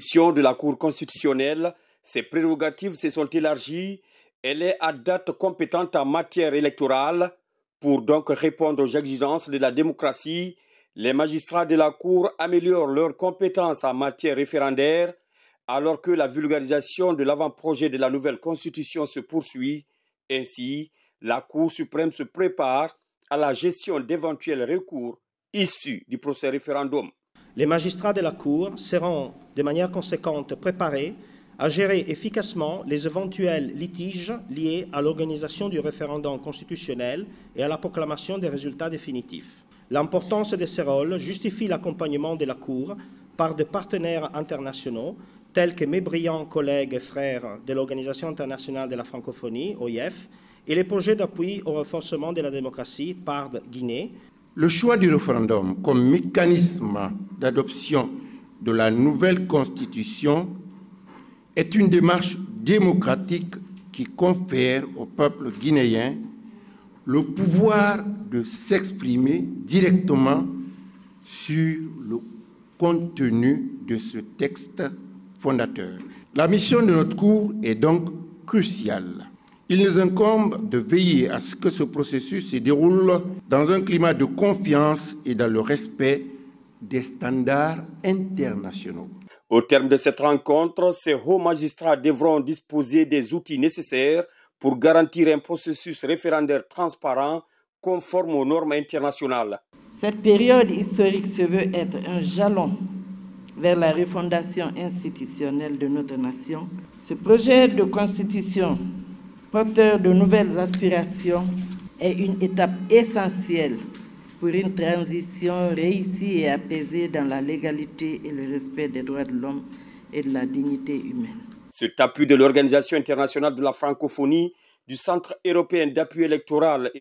juridiction de la Cour constitutionnelle, ses prérogatives se sont élargies. Elle est à date compétente en matière électorale. Pour donc répondre aux exigences de la démocratie, les magistrats de la Cour améliorent leurs compétences en matière référendaire, alors que la vulgarisation de l'avant-projet de la nouvelle Constitution se poursuit. Ainsi, la Cour suprême se prépare à la gestion d'éventuels recours issus du procès référendum. Les magistrats de la Cour seront de manière conséquente préparés à gérer efficacement les éventuels litiges liés à l'organisation du référendum constitutionnel et à la proclamation des résultats définitifs. L'importance de ces rôles justifie l'accompagnement de la Cour par des partenaires internationaux tels que mes brillants collègues et frères de l'Organisation internationale de la francophonie, OIF, et les projets d'appui au renforcement de la démocratie, PARD Guinée. Le choix du référendum comme mécanisme d'adoption de la nouvelle Constitution est une démarche démocratique qui confère au peuple guinéen le pouvoir de s'exprimer directement sur le contenu de ce texte fondateur. La mission de notre Cour est donc cruciale. Il nous incombe de veiller à ce que ce processus se déroule dans un climat de confiance et dans le respect des standards internationaux. Au terme de cette rencontre, ces hauts magistrats devront disposer des outils nécessaires pour garantir un processus référendaire transparent conforme aux normes internationales. Cette période historique se veut être un jalon vers la refondation institutionnelle de notre nation. Ce projet de constitution, porteur de nouvelles aspirations, est une étape essentielle pour une transition réussie et apaisée dans la légalité et le respect des droits de l'homme et de la dignité humaine. Cet appui de l'Organisation internationale de la francophonie, du Centre européen d'appui électoral